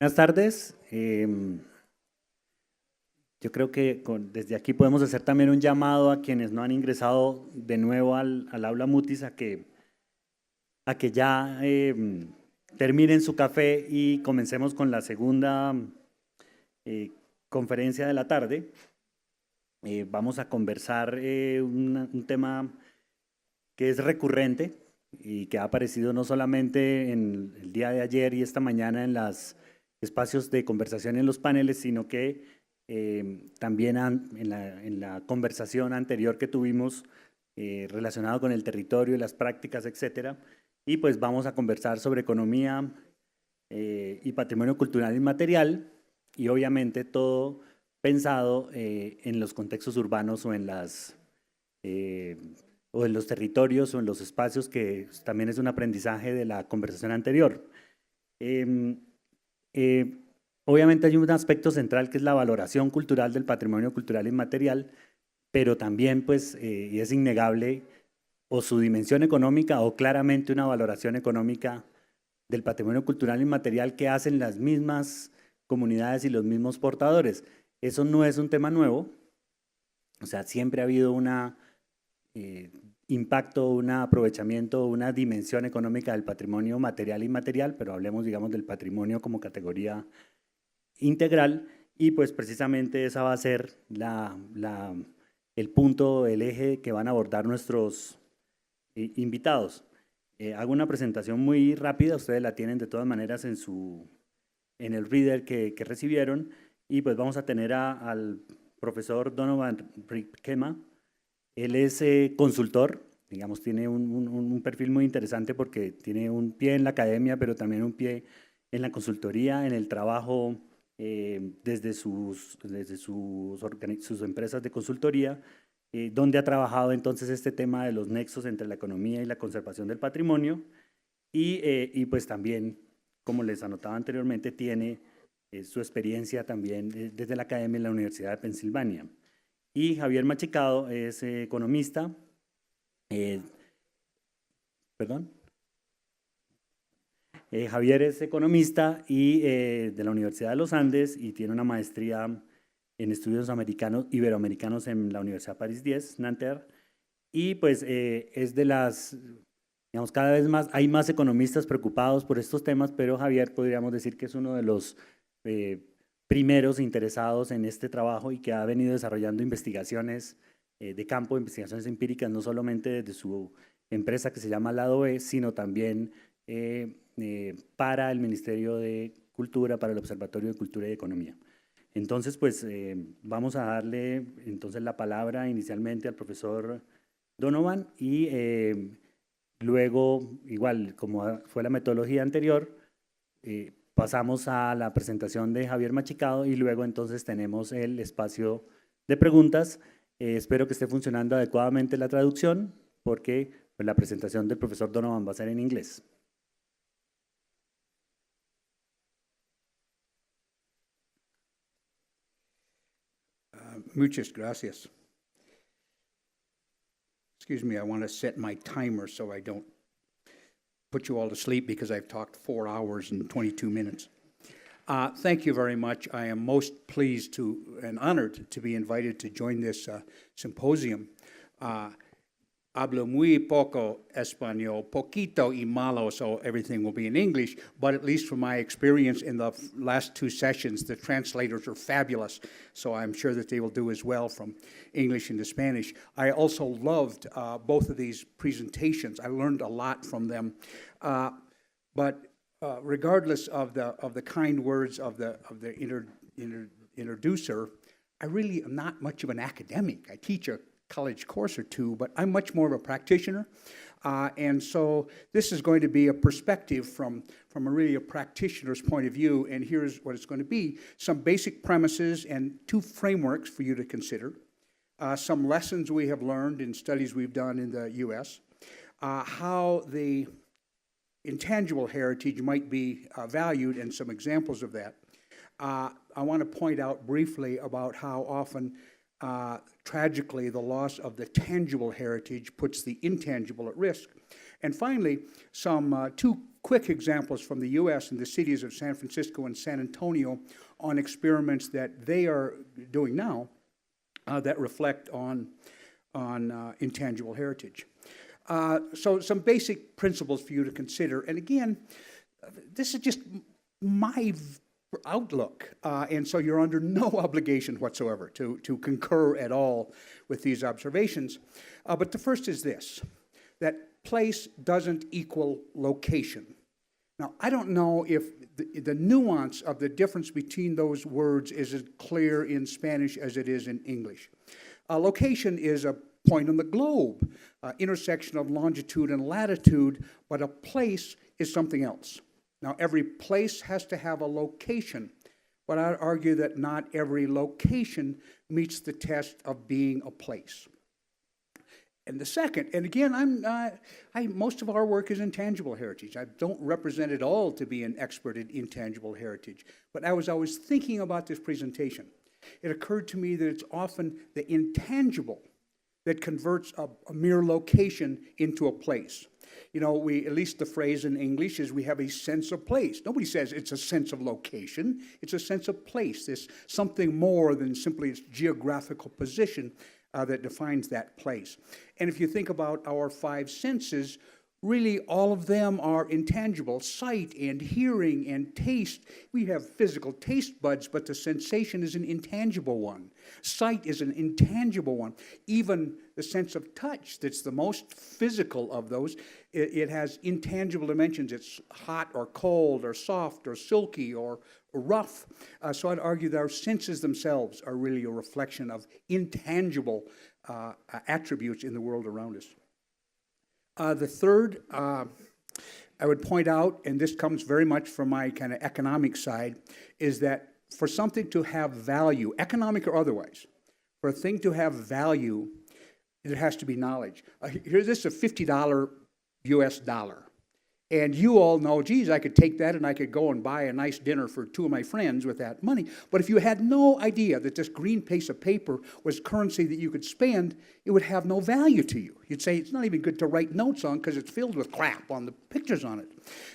Buenas tardes. Yo creo que desde aquí podemos hacer también un llamado a quienes no han ingresado de nuevo al aula Mutis a que ya terminen su café y comencemos con la segunda conferencia de la tarde. Vamos a conversar un tema que es recurrente y que ha aparecido no solamente en el día de ayer y esta mañana en los espacios de conversación en los paneles, sino que también en la conversación anterior que tuvimos relacionado con el territorio y las prácticas, etcétera. Y pues vamos a conversar sobre economía y patrimonio cultural inmaterial, y obviamente todo pensado en los contextos urbanos o en los territorios o en los espacios, que también es un aprendizaje de la conversación anterior. Obviamente hay un aspecto central que es la valoración cultural del patrimonio cultural inmaterial, pero también pues y es innegable o su dimensión económica o claramente una valoración económica del patrimonio cultural inmaterial que hacen las mismas comunidades y los mismos portadores. Eso no es un tema nuevo, o sea, siempre ha habido un impacto, un aprovechamiento, una dimensión económica del patrimonio material e inmaterial, pero hablemos, digamos, del patrimonio como categoría integral, y pues precisamente esa va a ser el punto, el eje que van a abordar nuestros invitados. Hago una presentación muy rápida, ustedes la tienen de todas maneras en el reader que recibieron, y pues vamos a tener al profesor Donovan Riquema. Él es consultor, digamos, tiene un perfil muy interesante porque tiene un pie en la academia, pero también un pie en la consultoría, en el trabajo desde sus empresas de consultoría, donde ha trabajado entonces este tema de los nexos entre la economía y la conservación del patrimonio, y pues también, como les anotaba anteriormente, tiene su experiencia también desde la academia en la Universidad de Pensilvania. Y Javier Machicado es economista, Javier es economista y de la Universidad de los Andes, y tiene una maestría en estudios iberoamericanos en la Universidad París 10, Nanterre, y pues es de las, digamos, cada vez más, hay más economistas preocupados por estos temas, pero Javier podríamos decir que es uno de los primeros interesados en este trabajo y que ha venido desarrollando investigaciones de campo, investigaciones empíricas, no solamente desde su empresa que se llama Lado B, sino también para el Ministerio de Cultura, para el Observatorio de Cultura y Economía. Entonces, pues vamos a darle entonces la palabra inicialmente al profesor Donovan, y luego, igual como fue la metodología anterior, pasamos a la presentación de Javier Machicado, y luego entonces tenemos el espacio de preguntas. Espero que esté funcionando adecuadamente la traducción, porque pues, la presentación del profesor Donovan va a ser en inglés. Muchas gracias. Excuse me, I want to set my timer so I don't put you all to sleep because I've talked 4 hours and 22 minutes. Thank you very much. I am most pleased and honored to be invited to join this symposium. Hablo muy poco español, poquito y malo, so everything will be in English, but at least from my experience in the last 2 sessions, the translators are fabulous, so I'm sure that they will do as well from English into Spanish. I also loved both of these presentations. I learned a lot from them, but regardless of the kind words of the introducer, I really am not much of an academic. I teach a college course or two, but I'm much more of a practitioner. And so this is going to be a perspective from a practitioner's point of view, and here's what it's going to be: some basic premises and 2 frameworks for you to consider, some lessons we have learned in studies we've done in the U.S., how the intangible heritage might be valued, and some examples of that. I want to point out briefly about how often tragically, the loss of the tangible heritage puts the intangible at risk. And finally, some two quick examples from the U.S. and the cities of San Francisco and San Antonio on experiments that they are doing now that reflect on intangible heritage. So some basic principles for you to consider. And again, this is just my outlook, and so you're under no obligation whatsoever to concur at all with these observations. But the first is this, that place doesn't equal location. Now, I don't know if the nuance of the difference between those words is as clear in Spanish as it is in English. Location is a point on the globe, intersection of longitude and latitude, but a place is something else. Now, every place has to have a location, but I'd argue that not every location meets the test of being a place. And the second, and again, most of our work is intangible heritage. I don't represent it all to be an expert in intangible heritage, but as I was thinking about this presentation, it occurred to me that it's often the intangible that converts a mere location into a place. You know, at least the phrase in English is we have a sense of place. Nobody says it's a sense of location. It's a sense of place. There's something more than simply its geographical position that defines that place. And if you think about our five senses, really all of them are intangible. Sight and hearing and taste. We have physical taste buds, but the sensation is an intangible one. Sight is an intangible one. Even the sense of touch, that's the most physical of those, it has intangible dimensions. It's hot or cold or soft or silky or rough. So I'd argue that our senses themselves are really a reflection of intangible attributes in the world around us. The third, I would point out, and this comes very much from my kind of economic side, is that for something to have value, economic or otherwise, for a thing to have value, there has to be knowledge. Here's this, a $50 US dollar. And you all know, geez, I could take that and I could go and buy a nice dinner for two of my friends with that money. But if you had no idea that this green piece of paper was currency that you could spend, it would have no value to you. You'd say it's not even good to write notes on because it's filled with crap on the pictures on it.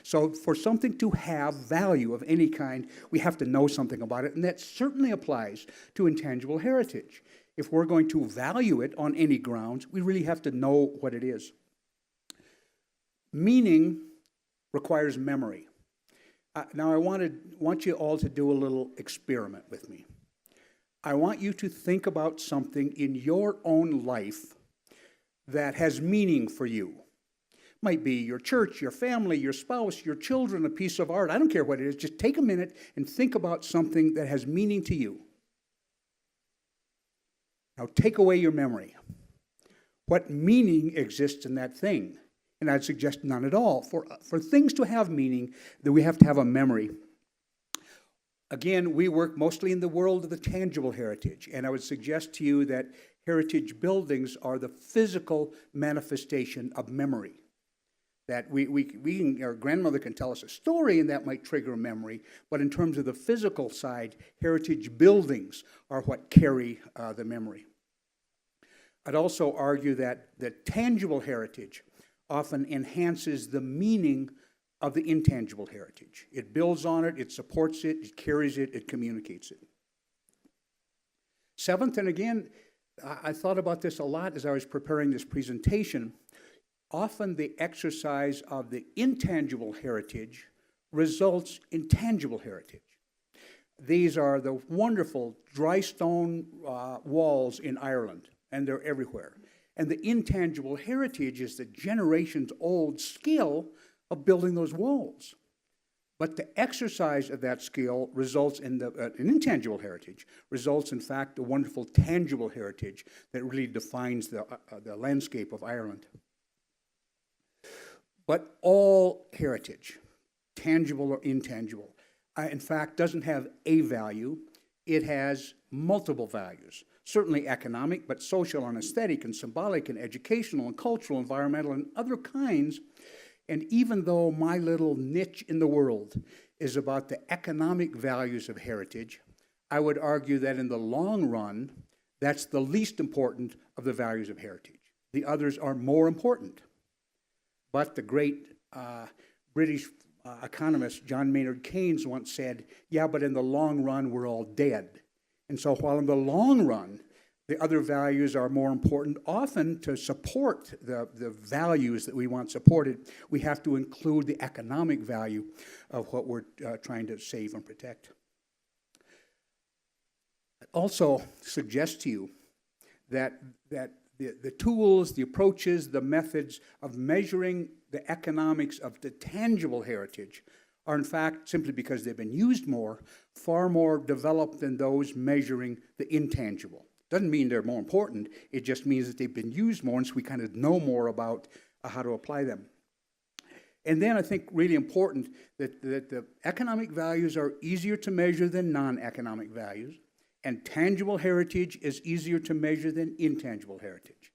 So for something to have value of any kind, we have to know something about it. And that certainly applies to intangible heritage. If we're going to value it on any grounds, we really have to know what it is. Meaning requires memory. Now I want you all to do a little experiment with me. I want you to think about something in your own life that has meaning for you. Might be your church, your family, your spouse, your children, a piece of art. I don't care what it is. Just take a minute and think about something that has meaning to you. Now take away your memory. What meaning exists in that thing? And I'd suggest none at all. For things to have meaning, that we have to have a memory. Again, we work mostly in the world of the tangible heritage, and I would suggest to you that heritage buildings are the physical manifestation of memory. That our grandmother can tell us a story, and that might trigger a memory, but in terms of the physical side, heritage buildings are what carry the memory. I'd also argue that the tangible heritage often enhances the meaning of the intangible heritage. It builds on it, it supports it, it carries it, it communicates it. Seventh, and again, I thought about this a lot as I was preparing this presentation, often the exercise of the intangible heritage results in tangible heritage. These are the wonderful dry stone walls in Ireland, and they're everywhere. And the intangible heritage is the generations-old skill of building those walls. But the exercise of that skill results in an intangible heritage, results in fact a wonderful tangible heritage that really defines the landscape of Ireland. But all heritage, tangible or intangible, in fact doesn't have a value, it has multiple values. Certainly economic, but social and aesthetic and symbolic and educational and cultural, environmental, and other kinds. And even though my little niche in the world is about the economic values of heritage, I would argue that in the long run, that's the least important of the values of heritage. The others are more important. But the great British economist John Maynard Keynes once said, yeah, but in the long run, we're all dead. And so while in the long run, the other values are more important, often to support the values that we want supported, we have to include the economic value of what we're trying to save and protect. I also suggest to you that the tools, the approaches, the methods of measuring the economics of the tangible heritage are, in fact, simply because they've been used more, far more developed than those measuring the intangible. Doesn't mean they're more important, it just means that they've been used more, and so we kind of know more about how to apply them. And then I think really important that the economic values are easier to measure than non-economic values, and tangible heritage is easier to measure than intangible heritage.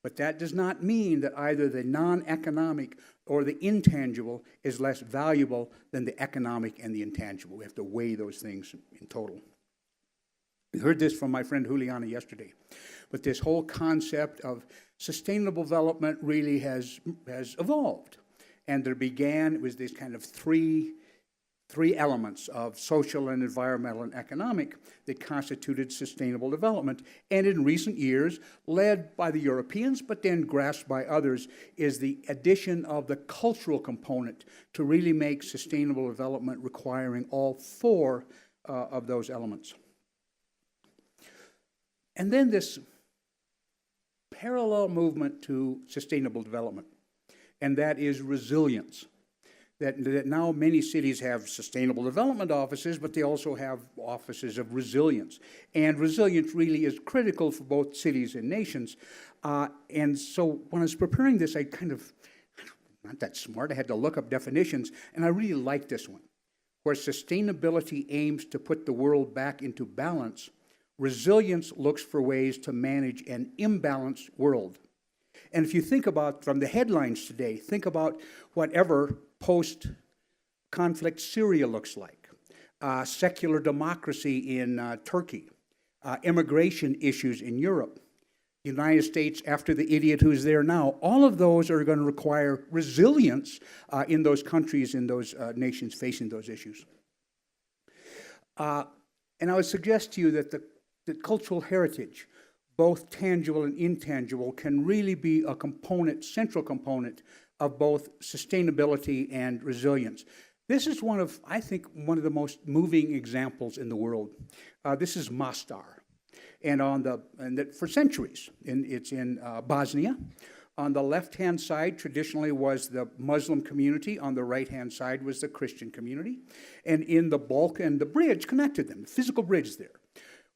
But that does not mean that either the non-economic or the intangible is less valuable than the economic and the intangible. We have to weigh those things in total. We heard this from my friend Juliana yesterday. But this whole concept of sustainable development really has evolved. And there began, it was this kind of three elements of social and environmental and economic that constituted sustainable development. And in recent years, led by the Europeans, but then grasped by others, is the addition of the cultural component to really make sustainable development requiring all four of those elements. And then this parallel movement to sustainable development, and that is resilience. That now many cities have sustainable development offices, but they also have offices of resilience. And resilience really is critical for both cities and nations. And so when I was preparing this, I kind of, not that smart, I had to look up definitions, and I really like this one, where sustainability aims to put the world back into balance. Resilience looks for ways to manage an imbalanced world. And if you think about, from the headlines today, think about whatever post-conflict Syria looks like, secular democracy in Turkey, immigration issues in Europe, the United States after the idiot who's there now. All of those are going to require resilience in those countries, in those nations facing those issues. And I would suggest to you that the cultural heritage, both tangible and intangible, can really be a component, central component of both sustainability and resilience. This is I think, one of the most moving examples in the world. This is Mostar, and for centuries, it's in Bosnia. On the left-hand side, traditionally, was the Muslim community. On the right-hand side was the Christian community. And in the Balkan, the bridge connected them, the physical bridge there.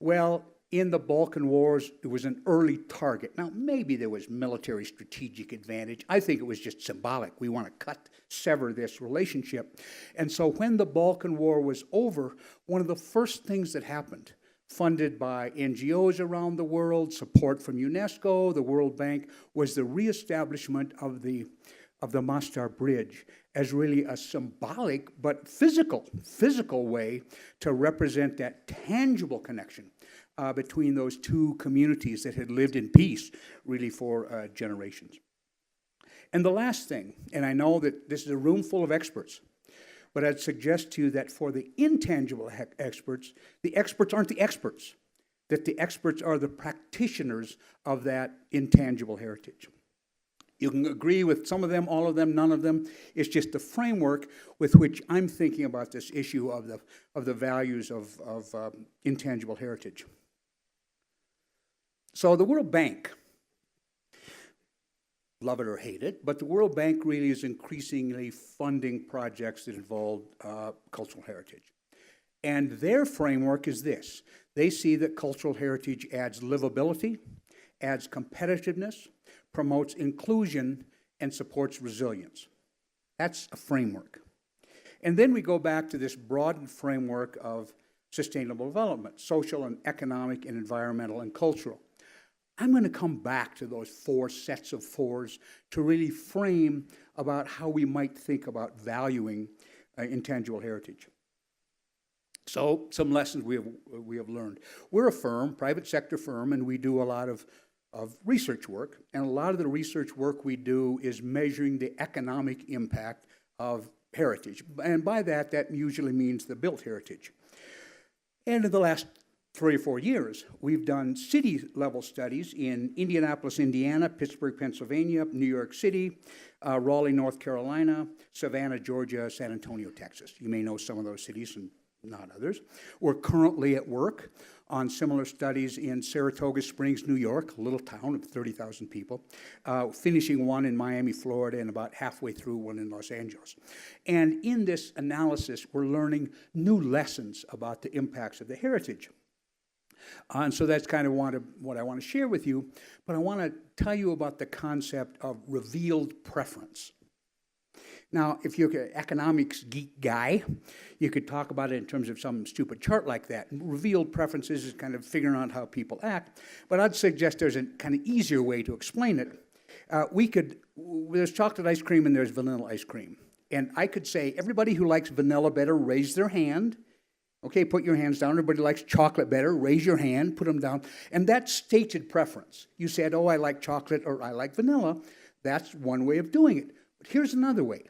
Well, in the Balkan Wars, it was an early target. Now, maybe there was military strategic advantage. I think it was just symbolic. We want to sever this relationship. And so when the Balkan War was over, one of the first things that happened, funded by NGOs around the world, support from UNESCO, the World Bank, was the reestablishment of the Mostar Bridge as really a symbolic but physical way to represent that tangible connection between those two communities that had lived in peace really for generations. And the last thing, and I know that this is a room full of experts, but I'd suggest to you that for the intangible experts, the experts aren't the experts, that the experts are the practitioners of that intangible heritage. You can agree with some of them, all of them, none of them. It's just the framework with which I'm thinking about this issue of the values of intangible heritage. So the World Bank, love it or hate it, but the World Bank really is increasingly funding projects that involve cultural heritage. And their framework is this. They see that cultural heritage adds livability, adds competitiveness, promotes inclusion, and supports resilience. That's a framework. And then we go back to this broadened framework of sustainable development, social and economic and environmental and cultural. I'm going to come back to those four sets of fours to really frame about how we might think about valuing intangible heritage. So some lessons we have learned. We're a firm, private sector firm, and we do a lot of research work, and a lot of the research work we do is measuring the economic impact of heritage. And by that, that usually means the built heritage. And in the last 3 or 4 years, we've done city-level studies in Indianapolis, Indiana, Pittsburgh, Pennsylvania, New York City, Raleigh, North Carolina, Savannah, Georgia, San Antonio, Texas. You may know some of those cities and not others. We're currently at work on similar studies in Saratoga Springs, New York, a little town of 30,000 people, finishing one in Miami, Florida, and about halfway through one in Los Angeles. And in this analysis, we're learning new lessons about the impacts of the heritage. And so that's kind of what I want to share with you, but I want to tell you about the concept of revealed preference. Now, if you're an economics geek guy, you could talk about it in terms of some stupid chart like that. Revealed preferences is kind of figuring out how people act, but I'd suggest there's a kind of easier way to explain it. There's chocolate ice cream and there's vanilla ice cream. And I could say, everybody who likes vanilla better, raise their hand. Okay, put your hands down. Everybody likes chocolate better, raise your hand, put them down. And that's stated preference. You said, oh, I like chocolate or I like vanilla. That's one way of doing it. But here's another way,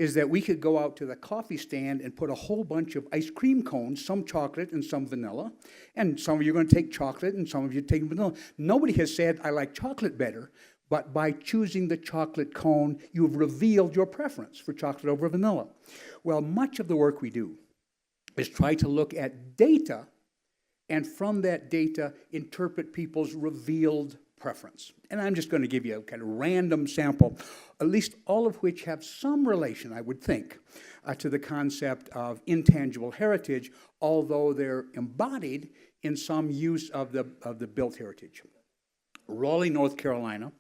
is that we could go out to the coffee stand and put a whole bunch of ice cream cones, some chocolate and some vanilla, and some of you are going to take chocolate and some of you are taking vanilla. Nobody has said, I like chocolate better, but by choosing the chocolate cone, you've revealed your preference for chocolate over vanilla. Well, much of the work we do is try to look at data, and from that data, interpret people's revealed preference. And I'm just going to give you a kind of random sample, at least all of which have some relation, I would think, to the concept of intangible heritage, although they're embodied in some use of the built heritage. Raleigh, North Carolina,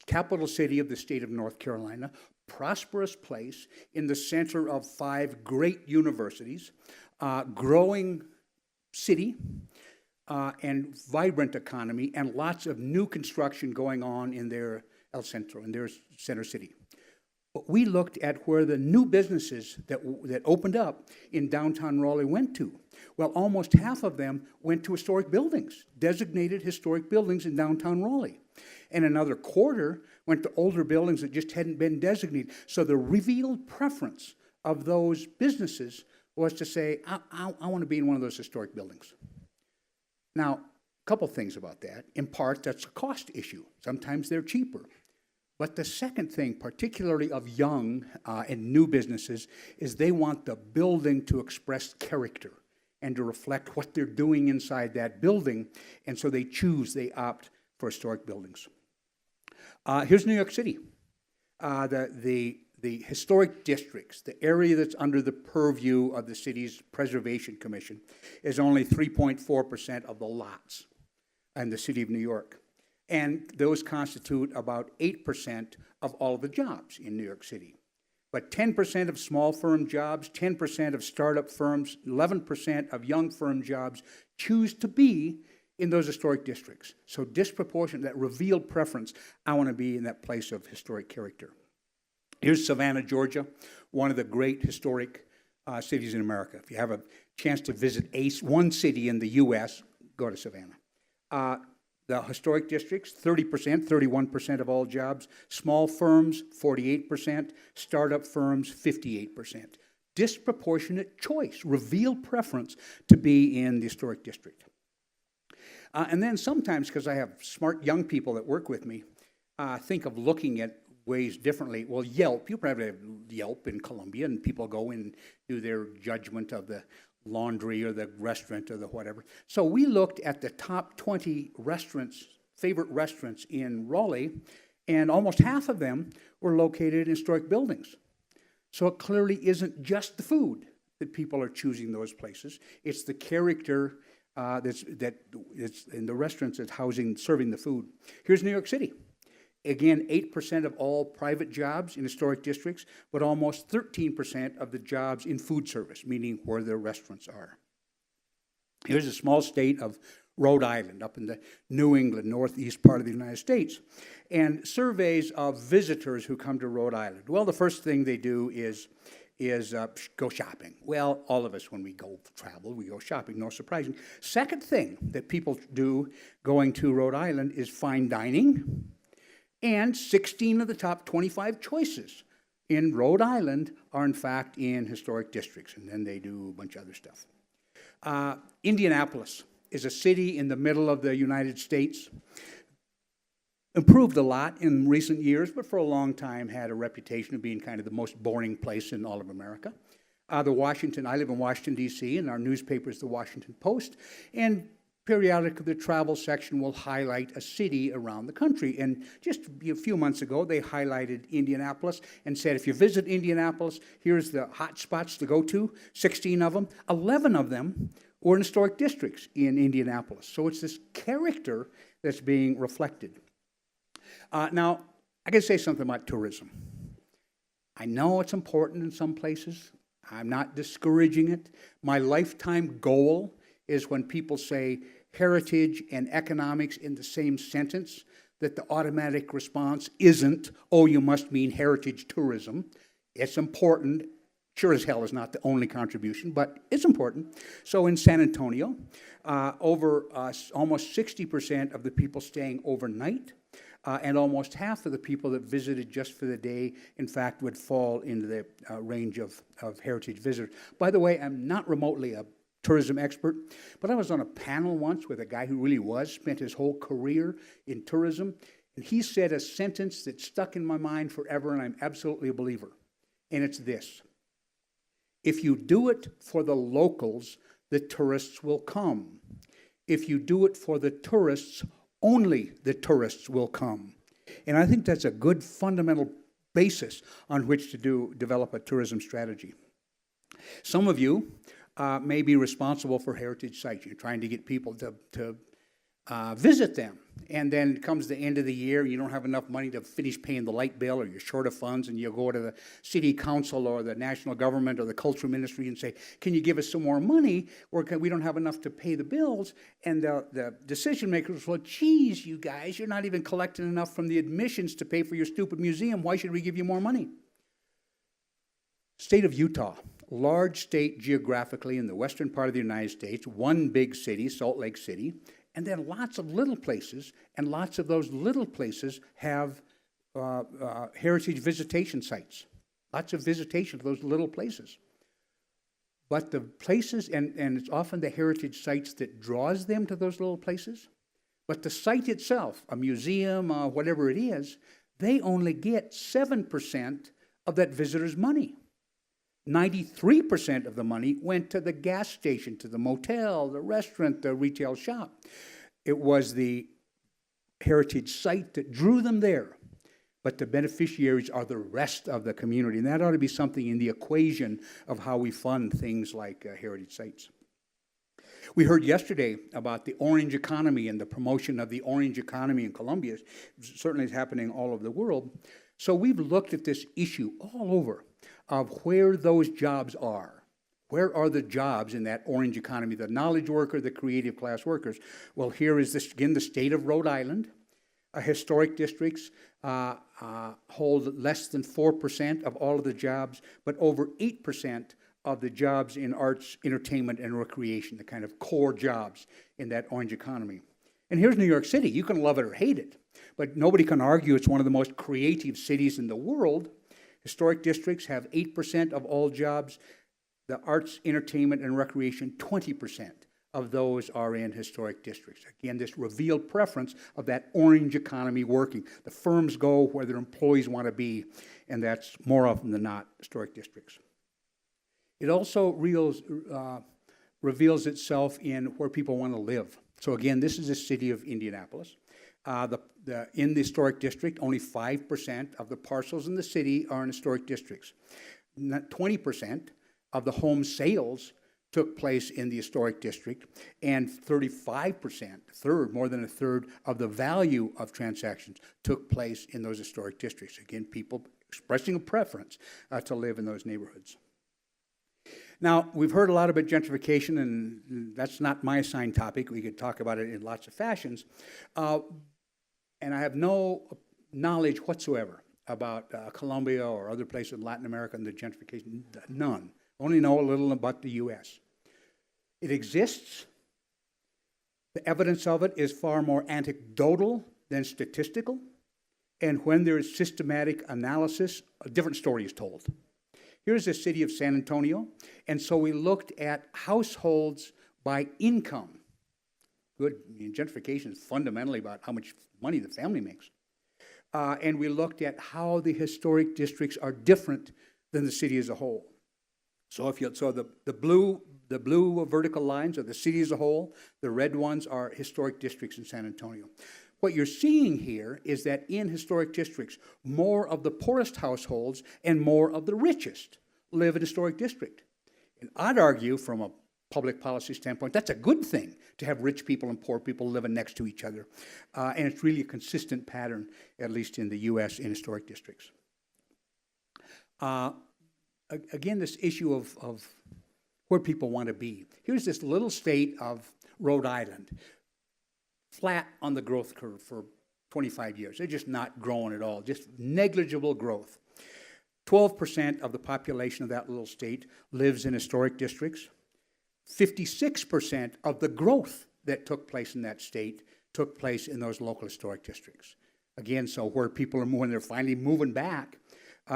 capital city of the state of North Carolina, prosperous place in the center of 5 great universities, growing city, and vibrant economy, and lots of new construction going on in their El Centro, in their center city. But we looked at where the new businesses that opened up in downtown Raleigh went to. Well, almost half of them went to historic buildings, designated historic buildings in downtown Raleigh. And another quarter went to older buildings that just hadn't been designated. So the revealed preference of those businesses was to say, I want to be in one of those historic buildings. Now, a couple things about that. In part, that's a cost issue. Sometimes they're cheaper. But the second thing, particularly of young and new businesses, is they want the building to express character and to reflect what they're doing inside that building. And so they opt for historic buildings. Here's New York City. The historic districts, the area that's under the purview of the city's Preservation Commission, is only 3.4% of the lots in the city of New York. And those constitute about 8% of all of the jobs in New York City. But 10% of small firm jobs, 10% of startup firms, 11% of young firm jobs choose to be in those historic districts. So disproportionate, that revealed preference, I want to be in that place of historic character. Here's Savannah, Georgia, one of the great historic cities in America. If you have a chance to visit one city in the U.S., go to Savannah. The historic districts, 30%, 31% of all jobs. Small firms, 48%. Startup firms, 58%. Disproportionate choice, revealed preference to be in the historic district. And then sometimes, because I have smart young people that work with me, think of looking at ways differently. Well, Yelp, you probably have Yelp in Columbia, and people go and do their judgment of the laundry or the restaurant or the whatever. So we looked at the top 20 restaurants, favorite restaurants in Raleigh, and almost half of them were located in historic buildings. So it clearly isn't just the food that people are choosing those places. It's the character that's in the restaurants that's serving the food. Here's New York City. Again, 8% of all private jobs in historic districts, but almost 13% of the jobs in food service, meaning where their restaurants are. Here's a small state of Rhode Island, up in the New England, northeast part of the United States, and surveys of visitors who come to Rhode Island. Well, the first thing they do is is go shopping. Well, all of us, when we go travel, we go shopping, no surprising. Second thing that people do going to Rhode Island is fine dining, and 16 of the top 25 choices in Rhode Island are in fact in historic districts, and then they do a bunch of other stuff. Indianapolis is a city in the middle of the United States. Improved a lot in recent years, but for a long time had a reputation of being kind of the most boring place in all of America. I live in Washington, D.C., and our newspaper is the Washington Post, and periodically the travel section will highlight a city around the country. And just a few months ago, they highlighted Indianapolis and said, if you visit Indianapolis, here's the hot spots to go to, 16 of them. 11 of them were in historic districts in Indianapolis. So it's this character that's being reflected. Now, I got to say something about tourism. I know it's important in some places. I'm not discouraging it. My lifetime goal is when people say heritage and economics in the same sentence, that the automatic response isn't, oh, you must mean heritage tourism. It's important. Sure as hell is not the only contribution, but it's important. So in San Antonio, almost 60% of the people staying overnight and almost half of the people that visited just for the day, in fact, would fall into the range of heritage visitors. By the way, I'm not remotely a tourism expert, but I was on a panel once with a guy who really spent his whole career in tourism, and he said a sentence that stuck in my mind forever, and I'm absolutely a believer, and it's this: if you do it for the locals, the tourists will come. If you do it for the tourists, only the tourists will come. And I think that's a good fundamental basis on which to develop a tourism strategy. Some of you may be responsible for heritage sites. You're trying to get people to visit them. And then comes the end of the year, you don't have enough money to finish paying the light bill, or you're short of funds, and you go to the city council or the national government or the cultural ministry and say, can you give us some more money, or we don't have enough to pay the bills? And the decision makers, well, geez, you guys, you're not even collecting enough from the admissions to pay for your stupid museum. Why should we give you more money? State of Utah, large state geographically in the western part of the United States, one big city, Salt Lake City, and then lots of little places, and lots of those little places have heritage visitation sites. Lots of visitation to those little places. But the places, and it's often the heritage sites that draws them to those little places, but the site itself, a museum, whatever it is, they only get 7% of that visitor's money. 93% of the money went to the gas station, to the motel, the restaurant, the retail shop. It was the heritage site that drew them there, but the beneficiaries are the rest of the community, and that ought to be something in the equation of how we fund things like heritage sites. We heard yesterday about the orange economy and the promotion of the orange economy in Colombia. Certainly it's happening all over the world. So we've looked at this issue all over, of where those jobs are. Where are the jobs in that orange economy, the knowledge worker, the creative class workers? Well, here is this, again, the state of Rhode Island. Historic districts hold less than 4% of all of the jobs, but over 8% of the jobs in arts, entertainment, and recreation, the kind of core jobs in that orange economy. And here's New York City. You can love it or hate it, but nobody can argue it's one of the most creative cities in the world. Historic districts have 8% of all jobs. The arts, entertainment, and recreation, 20% of those are in historic districts. Again, this revealed preference of that orange economy working. The firms go where their employees want to be, and that's more often than not historic districts. It also reveals itself in where people want to live. So again, this is the city of Indianapolis. In the historic district, only 5% of the parcels in the city are in historic districts. 20% of the home sales took place in the historic district, and 35%, more than a third of the value of transactions took place in those historic districts. Again, people expressing a preference to live in those neighborhoods. Now, we've heard a lot about gentrification, and that's not my assigned topic. We could talk about it in lots of fashions. And I have no knowledge whatsoever about Colombia or other places in Latin America and the gentrification. None. Only know a little about the U.S. It exists. The evidence of it is far more anecdotal than statistical. And when there is systematic analysis, a different story is told. Here's the city of San Antonio. And so we looked at households by income. Good. I mean, gentrification is fundamentally about how much money the family makes. And we looked at how the historic districts are different than the city as a whole. So the blue vertical lines are the city as a whole. The red ones are historic districts in San Antonio. What you're seeing here is that in historic districts, more of the poorest households and more of the richest live in a historic district. And I'd argue from a public policy standpoint, that's a good thing to have rich people and poor people living next to each other. And it's really a consistent pattern, at least in the U.S. in historic districts. Again, this issue of where people want to be. Here's this little state of Rhode Island, flat on the growth curve for 25 years. They're just not growing at all, just negligible growth. 12% of the population of that little state lives in historic districts. 56% of the growth that took place in that state took place in those local historic districts. Again, so where people are moving, they're finally moving back.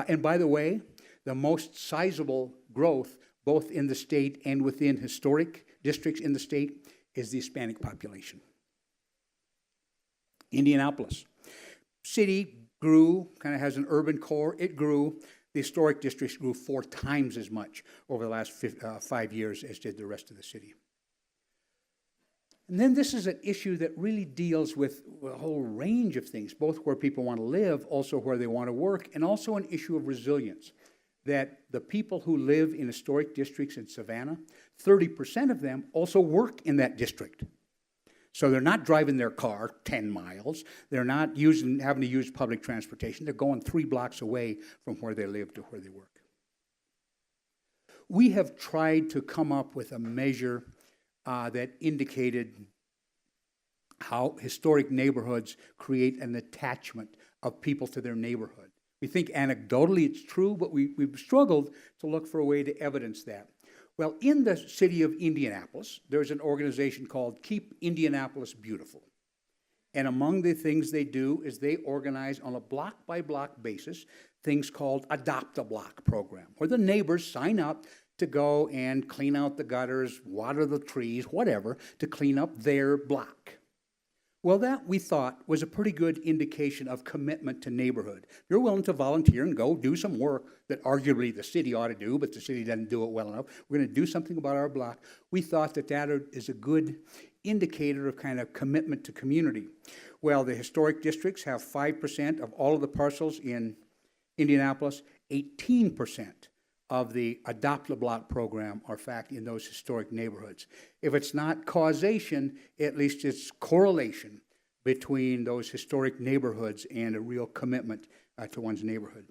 And by the way, the most sizable growth, both in the state and within historic districts in the state, is the Hispanic population. Indianapolis. City grew, kind of has an urban core. It grew. The historic districts grew 4 times as much over the last 5 years as did the rest of the city. And then this is an issue that really deals with a whole range of things, both where people want to live, also where they want to work, and also an issue of resilience. That the people who live in historic districts in Savannah, 30% of them also work in that district. So they're not driving their car 10 miles. They're not having to use public transportation. They're going 3 blocks away from where they live to where they work. We have tried to come up with a measure that indicated how historic neighborhoods create an attachment of people to their neighborhood. We think anecdotally it's true, but we've struggled to look for a way to evidence that. Well, in the city of Indianapolis, there's an organization called Keep Indianapolis Beautiful. And among the things they do is they organize on a block-by-block basis things called Adopt a Block program, where the neighbors sign up to go and clean out the gutters, water the trees, whatever, to clean up their block. Well, that, we thought, was a pretty good indication of commitment to neighborhood. You're willing to volunteer and go do some work that arguably the city ought to do, but the city doesn't do it well enough. We're going to do something about our block. We thought that is a good indicator of kind of commitment to community. Well, the historic districts have 5% of all of the parcels in Indianapolis. 18% of the Adopt a Block program are, in fact, in those historic neighborhoods. If it's not causation, at least it's correlation between those historic neighborhoods and a real commitment to one's neighborhood.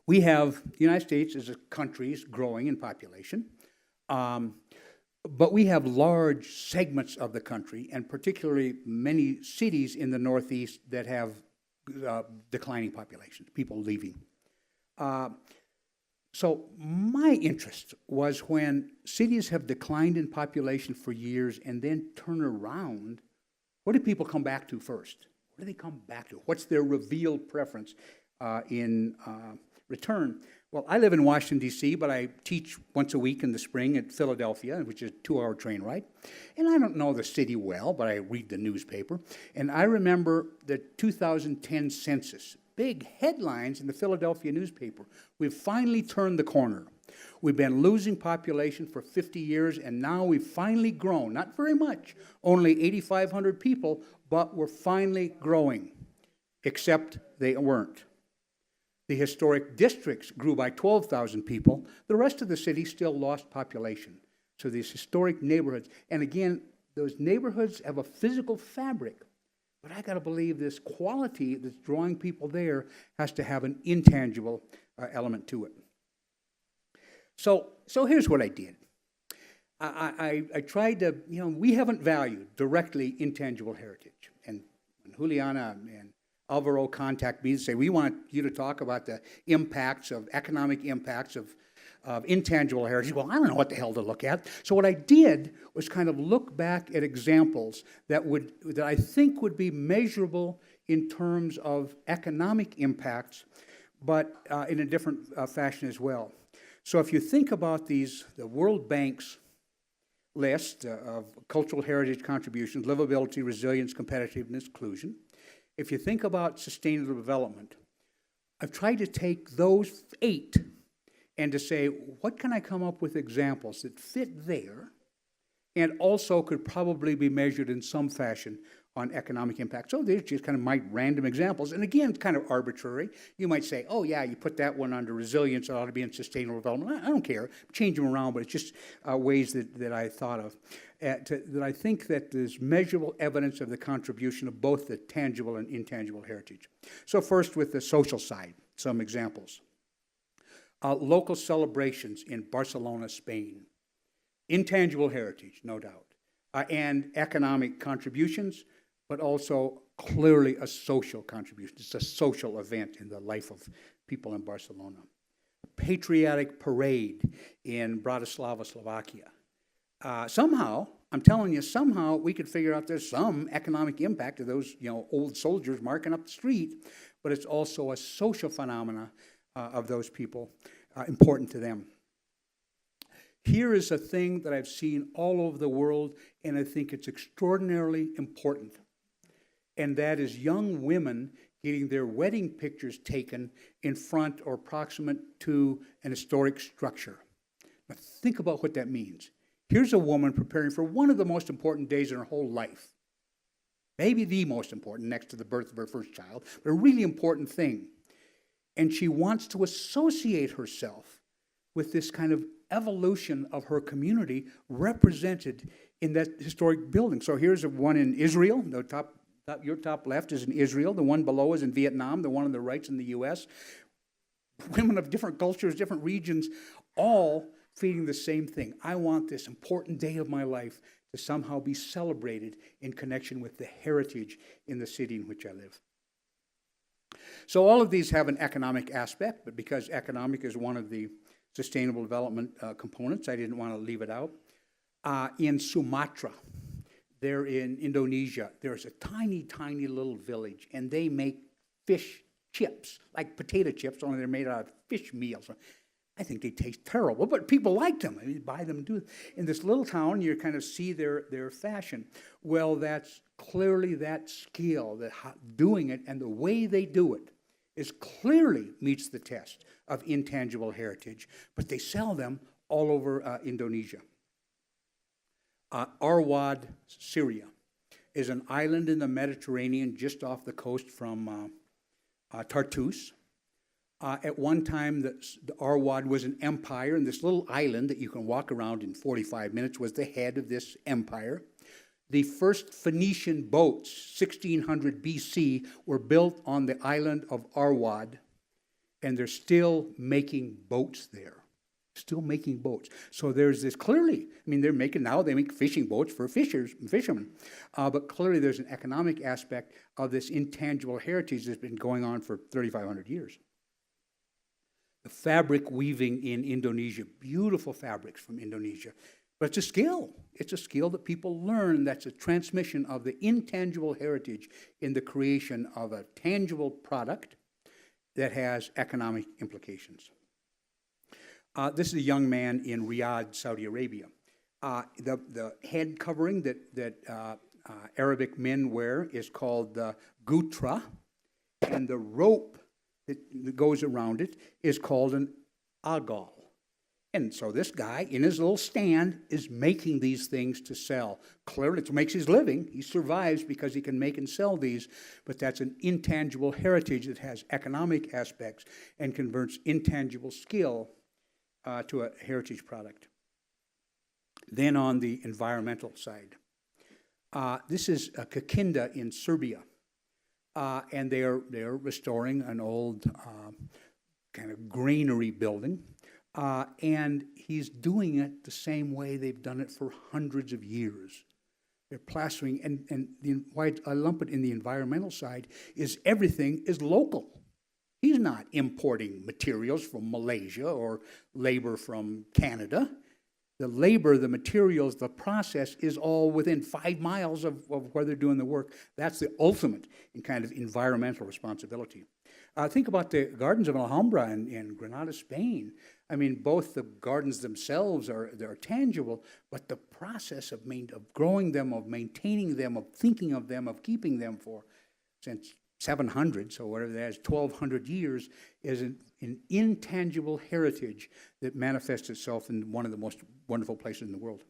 We have, the United States as a country is growing in population, but we have large segments of the country, and particularly many cities in the Northeast that have declining populations, people leaving. So my interest was when cities have declined in population for years and then turn around, what do people come back to first? What do they come back to? What's their revealed preference in return? Well, I live in Washington, D.C., but I teach once a week in the spring at Philadelphia, which is a 2-hour train ride. And I don't know the city well, but I read the newspaper. And I remember the 2010 census. Big headlines in the Philadelphia newspaper. We've finally turned the corner. We've been losing population for 50 years, and now we've finally grown. Not very much, only 8,500 people, but we're finally growing, except they weren't. The historic districts grew by 12,000 people. The rest of the city still lost population. So these historic neighborhoods, and again, those neighborhoods have a physical fabric. But I got to believe this quality that's drawing people there has to have an intangible element to it. So here's what I did. I tried to, we haven't valued directly intangible heritage. And Juliana and Alvaro contact me and say, we want you to talk about the impacts of, economic impacts of intangible heritage. Well, I don't know what the hell to look at. So what I did was kind of look back at examples that I think would be measurable in terms of economic impacts, but in a different fashion as well. So if you think about the World Bank's list of cultural heritage contributions, livability, resilience, competitiveness, inclusion, if you think about sustainable development, I've tried to take those 8 and to say, what can I come up with examples that fit there and also could probably be measured in some fashion on economic impact. So they're just kind of my random examples. And again, kind of arbitrary. You might say, oh yeah, you put that one under resilience, it ought to be in sustainable development. I don't care. Change them around, but it's just ways that I thought of. That I think that there's measurable evidence of the contribution of both the tangible and intangible heritage. So first with the social side, some examples. Local celebrations in Barcelona, Spain. Intangible heritage, no doubt. And economic contributions, but also clearly a social contribution. It's a social event in the life of people in Barcelona. Patriotic parade in Bratislava, Slovakia. Somehow, I'm telling you, somehow we could figure out there's some economic impact of those, old soldiers marking up the street, but it's also a social phenomena of those people, important to them. Here is a thing that I've seen all over the world, and I think it's extraordinarily important. And that is young women getting their wedding pictures taken in front or proximate to an historic structure. Now think about what that means. Here's a woman preparing for one of the most important days in her whole life. Maybe the most important, next to the birth of her first child, but a really important thing. And she wants to associate herself with this kind of evolution of her community represented in that historic building. So here's one in Israel. Your top left is in Israel. The one below is in Vietnam. The one on the right's in the U.S. Women of different cultures, different regions, all feeding the same thing. I want this important day of my life to somehow be celebrated in connection with the heritage in the city in which I live. So all of these have an economic aspect, but because economic is one of the sustainable development components, I didn't want to leave it out. In Sumatra, there in Indonesia, there's a tiny, tiny little village, and they make fish chips, like potato chips, only they're made out of fish meal. So I think they taste terrible, but people liked them. I mean, buy them and do it. In this little town, you kind of see their fashion. Well, that's clearly that skill, doing it, and the way they do it is clearly meets the test of intangible heritage, but they sell them all over Indonesia. Arwad, Syria, is an island in the Mediterranean just off the coast from Tartus. At one time, the Arwad was an empire, and this little island that you can walk around in 45 minutes was the head of this empire. The first Phoenician boats, 1600 BC, were built on the island of Arwad, and they're still making boats there. Still making boats. So there's this clearly, I mean, they make fishing boats for fishermen. But clearly there's an economic aspect of this intangible heritage that's been going on for 3,500 years. The fabric weaving in Indonesia, beautiful fabrics from Indonesia. But it's a skill. It's a skill that people learn. That's a transmission of the intangible heritage in the creation of a tangible product that has economic implications. This is a young man in Riyadh, Saudi Arabia. The head covering that Arabic men wear is called the gutra, and the rope that goes around it is called an agal. And so this guy, in his little stand, is making these things to sell. Clearly, it makes his living. He survives because he can make and sell these, but that's an intangible heritage that has economic aspects and converts intangible skill to a heritage product. Then on the environmental side, this is Kikinda in Serbia, and they're restoring an old kind of granary building, and he's doing it the same way they've done it for hundreds of years. They're plastering, and why I lump it in the environmental side is everything is local. He's not importing materials from Malaysia or labor from Canada. The labor, the materials, the process is all within 5 miles of where they're doing the work. That's the ultimate in kind of environmental responsibility. Think about the gardens of Alhambra in Granada, Spain. I mean, both the gardens themselves they're tangible, but the process of growing them, of maintaining them, of thinking of them, of keeping them for since 700, so whatever that is, 1,200 years, is an intangible heritage that manifests itself in one of the most wonderful places in the world.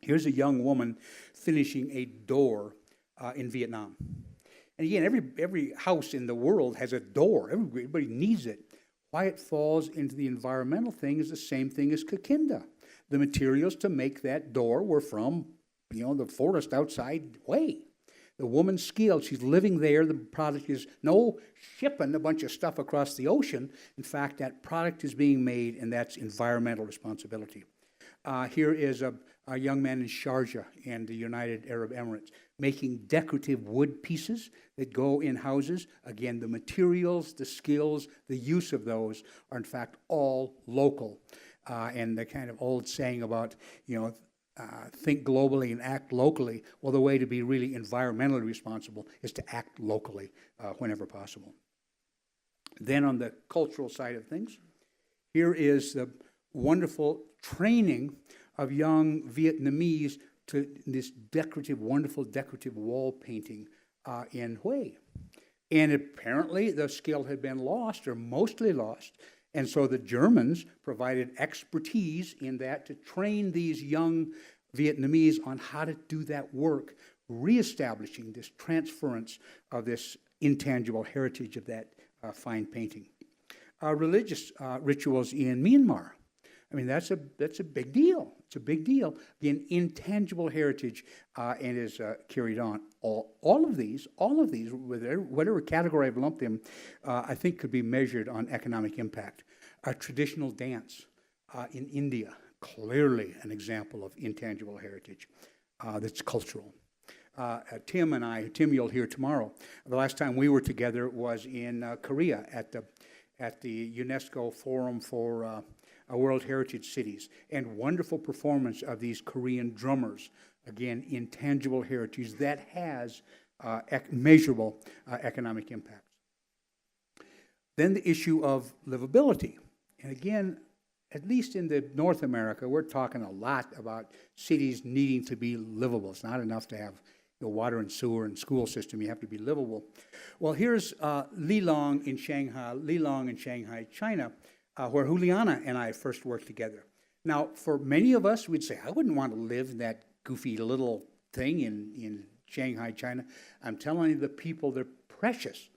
Here's a young woman finishing a door in Vietnam. And again, every house in the world has a door. Everybody needs it. Why it falls into the environmental thing is the same thing as Kikinda. The materials to make that door were from, the forest outside way. The woman's skill, she's living there. The product is no shipping a bunch of stuff across the ocean. In fact, that product is being made, and that's environmental responsibility. Here is a young man in Sharjah in the United Arab Emirates making decorative wood pieces that go in houses. Again, the materials, the skills, the use of those are in fact all local. And the kind of old saying about, think globally and act locally. Well, the way to be really environmentally responsible is to act locally whenever possible. Then on the cultural side of things, here is the wonderful training of young Vietnamese to this wonderful decorative wall painting in Hue. And apparently the skill had been lost, or mostly lost, and so the Germans provided expertise in that to train these young Vietnamese on how to do that work, reestablishing this transference of this intangible heritage of that fine painting. Religious rituals in Myanmar. I mean, that's a big deal. It's a big deal. Again, intangible heritage and is carried on. All of these, whatever category I've lumped them, I think could be measured on economic impact. Traditional dance in India, clearly an example of intangible heritage that's cultural. Tim, you'll hear tomorrow. The last time we were together was in Korea at the UNESCO Forum for World Heritage Cities, and wonderful performance of these Korean drummers. Again, intangible heritage that has measurable economic impacts. Then the issue of livability. And again, at least in the North America, we're talking a lot about cities needing to be livable. It's not enough to have the water and sewer and school system. You have to be livable. Well, here's Lilong in Shanghai, China, where Juliana and I first worked together. Now, for many of us, we'd say, I wouldn't want to live in that goofy little thing in Shanghai, China. I'm telling you, the people, they're precious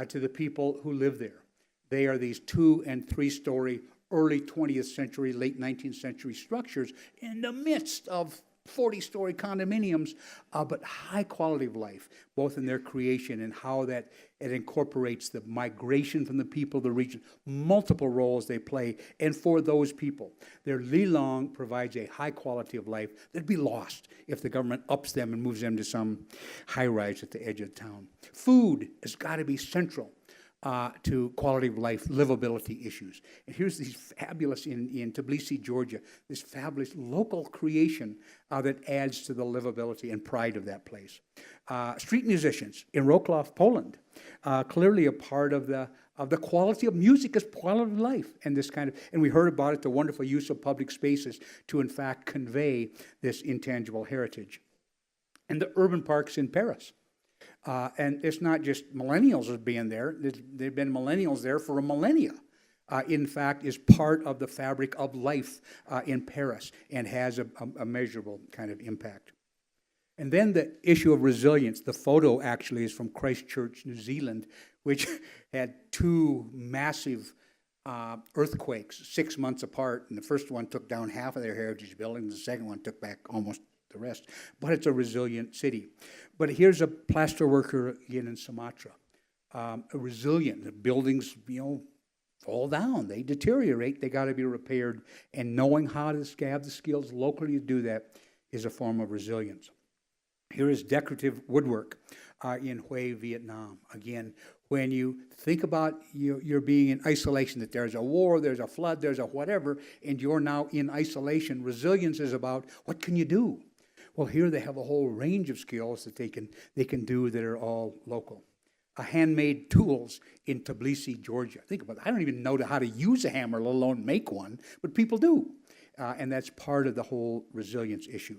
to the people who live there. They are these 2- and 3-story early 20th century, late 19th century structures in the midst of 40-story condominiums, but high quality of life, both in their creation and how that it incorporates the migration from the people of the region, multiple roles they play, and for those people. Their Lilong provides a high quality of life that'd be lost if the government ups them and moves them to some high-rise at the edge of town. Food has got to be central to quality of life, livability issues. And here's these fabulous, in Tbilisi, Georgia, this fabulous local creation that adds to the livability and pride of that place. Street musicians in Wrocław, Poland, clearly a part of the quality of music as quality of life, and this kind of, and we heard about it, the wonderful use of public spaces to in fact convey this intangible heritage. And the urban parks in Paris. And it's not just millennials as being there. They've been millennials there for a millennia. In fact, is part of the fabric of life in Paris and has a measurable kind of impact. And then the issue of resilience. The photo actually is from Christchurch, New Zealand, which had 2 massive earthquakes 6 months apart. And the first one took down half of their heritage buildings. The second one took back almost the rest. But it's a resilient city. But here's a plaster worker again in Sumatra. Resilient. The buildings, fall down. They deteriorate. They got to be repaired. And knowing how to have the skills locally to do that is a form of resilience. Here is decorative woodwork in Hue, Vietnam. Again, when you think about you're being in isolation, that there's a war, there's a flood, there's a whatever, and you're now in isolation, resilience is about what can you do? Well, here they have a whole range of skills that they can do that are all local. Handmade tools in Tbilisi, Georgia. Think about it. I don't even know how to use a hammer, let alone make one, but people do. And that's part of the whole resilience issue.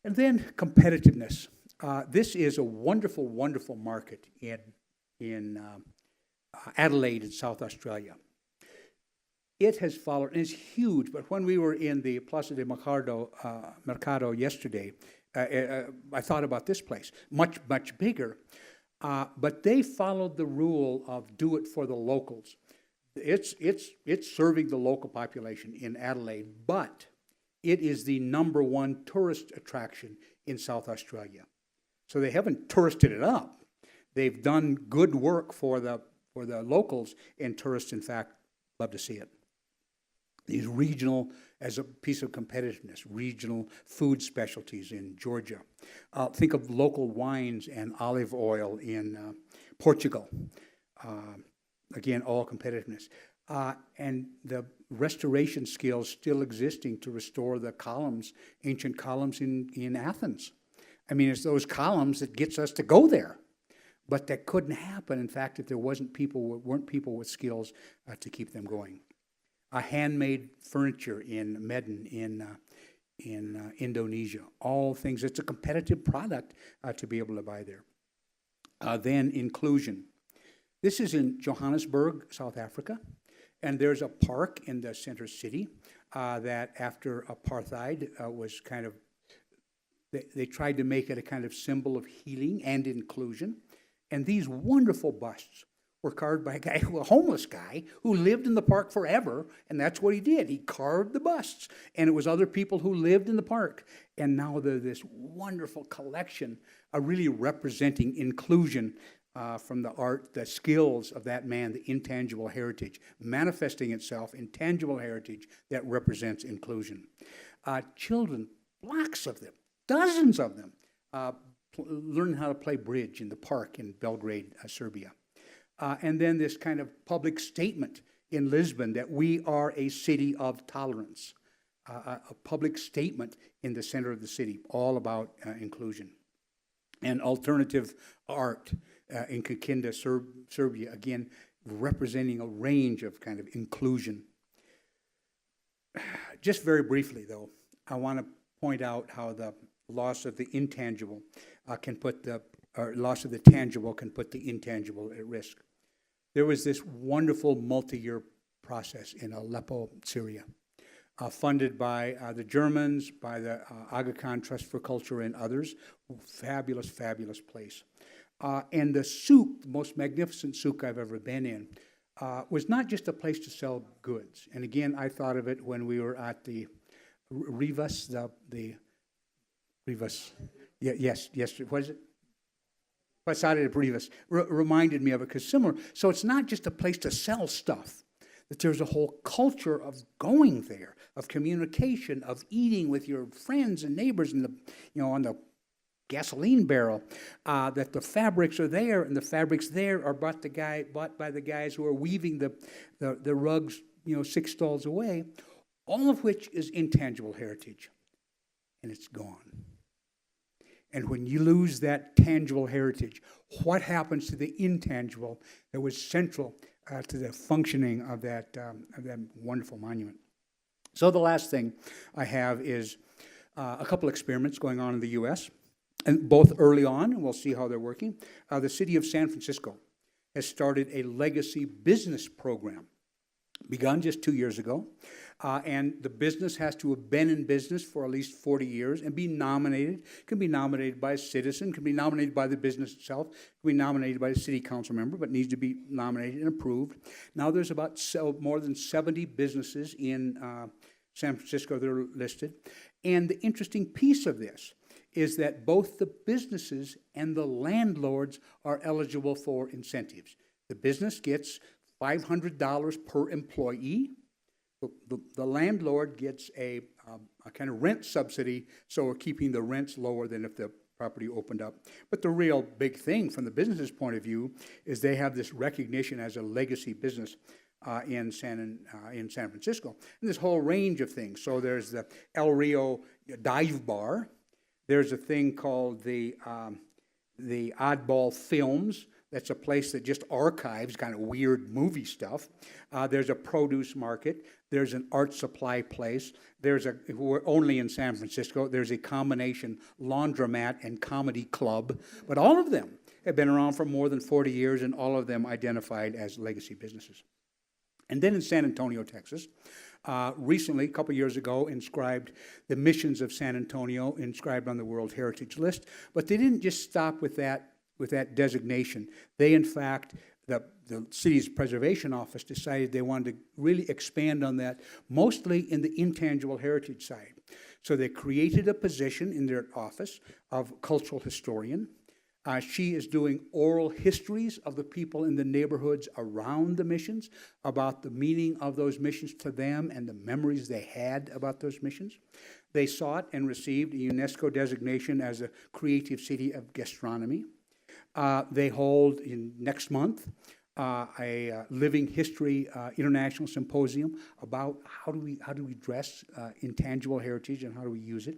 And then competitiveness. This is a wonderful, wonderful market in Adelaide in South Australia. It has followed, and it's huge, but when we were in the Plaza de Mercado yesterday, I thought about this place, much, much bigger, but they followed the rule of do it for the locals. It's serving the local population in Adelaide, but it is the #1 tourist attraction in South Australia. So they haven't touristed it up. They've done good work for the locals, and tourists, in fact, love to see it. These regional, as a piece of competitiveness, regional food specialties in Georgia. Think of local wines and olive oil in Portugal. Again, all competitiveness. And the restoration skills still existing to restore the columns, ancient columns in Athens. I mean, it's those columns that gets us to go there. But that couldn't happen, in fact, if there weren't people with skills to keep them going. Handmade furniture in Medan in Indonesia. All things, it's a competitive product to be able to buy there. Then inclusion. This is in Johannesburg, South Africa, and there's a park in the center city that after apartheid was kind of, they tried to make it a kind of symbol of healing and inclusion. And these wonderful busts were carved by a homeless guy who lived in the park forever, and that's what he did. He carved the busts, and it was other people who lived in the park. And now there's this wonderful collection really representing inclusion from the art, the skills of that man, the intangible heritage, manifesting itself in tangible heritage that represents inclusion. Children, blocks of them, dozens of them, learning how to play bridge in the park in Belgrade, Serbia. And then this kind of public statement in Lisbon that we are a city of tolerance, a public statement in the center of the city, all about inclusion. And alternative art in Kikinda, Serbia, again, representing a range of kind of inclusion. Just very briefly, though, I want to point out how the loss of the intangible loss of the tangible can put the intangible at risk. There was this wonderful multi-year process in Aleppo, Syria, funded by the Germans, by the Aga Khan Trust for Culture and others. Fabulous, fabulous place. And the souk, the most magnificent souk I've ever been in, was not just a place to sell goods. And again, I thought of it when we were at the Rivas, the Rivas. Yeah, yes, what is it? Passade de Rivas reminded me of it, because similar. So it's not just a place to sell stuff, that there's a whole culture of going there, of communication, of eating with your friends and neighbors in the, on the gasoline barrel, that the fabrics are there, and the fabrics there are bought by the guys who are weaving the rugs, 6 stalls away, all of which is intangible heritage, and it's gone. And when you lose that tangible heritage, what happens to the intangible that was central to the functioning of that wonderful monument? So the last thing I have is a couple experiments going on in the U.S., and both early on, and we'll see how they're working. The city of San Francisco has started a legacy business program, begun just 2 years ago. And the business has to have been in business for at least 40 years and be nominated. It can be nominated by a citizen, can be nominated by the business itself, can be nominated by a city council member, but needs to be nominated and approved. Now there's about more than 70 businesses in San Francisco that are listed. And the interesting piece of this is that both the businesses and the landlords are eligible for incentives. The business gets $500 per employee. The landlord gets a kind of rent subsidy, so we're keeping the rents lower than if the property opened up. But the real big thing from the business's point of view is they have this recognition as a legacy business in San Francisco. And this whole range of things. So there's the El Rio Dive Bar. There's a thing called the Oddball Films. That's a place that just archives kind of weird movie stuff. There's a produce market. There's an art supply place. We're only in San Francisco. There's a combination laundromat and comedy club. But all of them have been around for more than 40 years, and all of them identified as legacy businesses. And then in San Antonio, Texas, recently, a couple years ago, inscribed the missions of San Antonio, inscribed on the World Heritage List. But they didn't just stop with that designation. They, in fact, the city's preservation office decided they wanted to really expand on that, mostly in the intangible heritage side. So they created a position in their office of cultural historian. She is doing oral histories of the people in the neighborhoods around the missions, about the meaning of those missions to them and the memories they had about those missions. They sought and received a UNESCO designation as a creative city of gastronomy. They hold next month a Living History International Symposium about how do we address intangible heritage and how do we use it.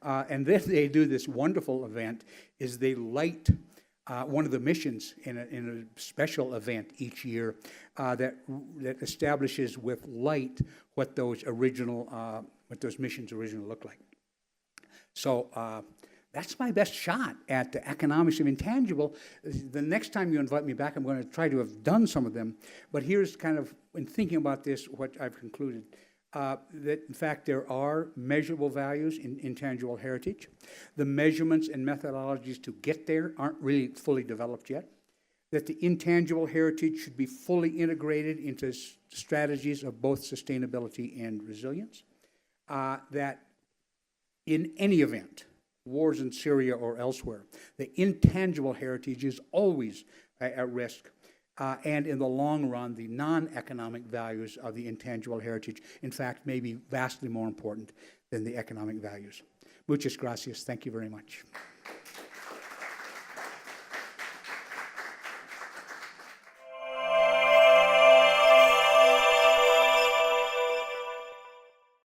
And then they do this wonderful event, is they light one of the missions in a special event each year that establishes with light what those missions originally look like. So that's my best shot at the economics of intangible. The next time you invite me back, I'm going to try to have done some of them. But here's kind of, in thinking about this, what I've concluded. That, in fact, there are measurable values in intangible heritage. The measurements and methodologies to get there aren't really fully developed yet. That the intangible heritage should be fully integrated into strategies of both sustainability and resilience. That in any event, wars in Syria or elsewhere, the intangible heritage is always at risk. And in the long run, the non-economic values of the intangible heritage, in fact, may be vastly more important than the economic values. Muchas gracias. Thank you very much.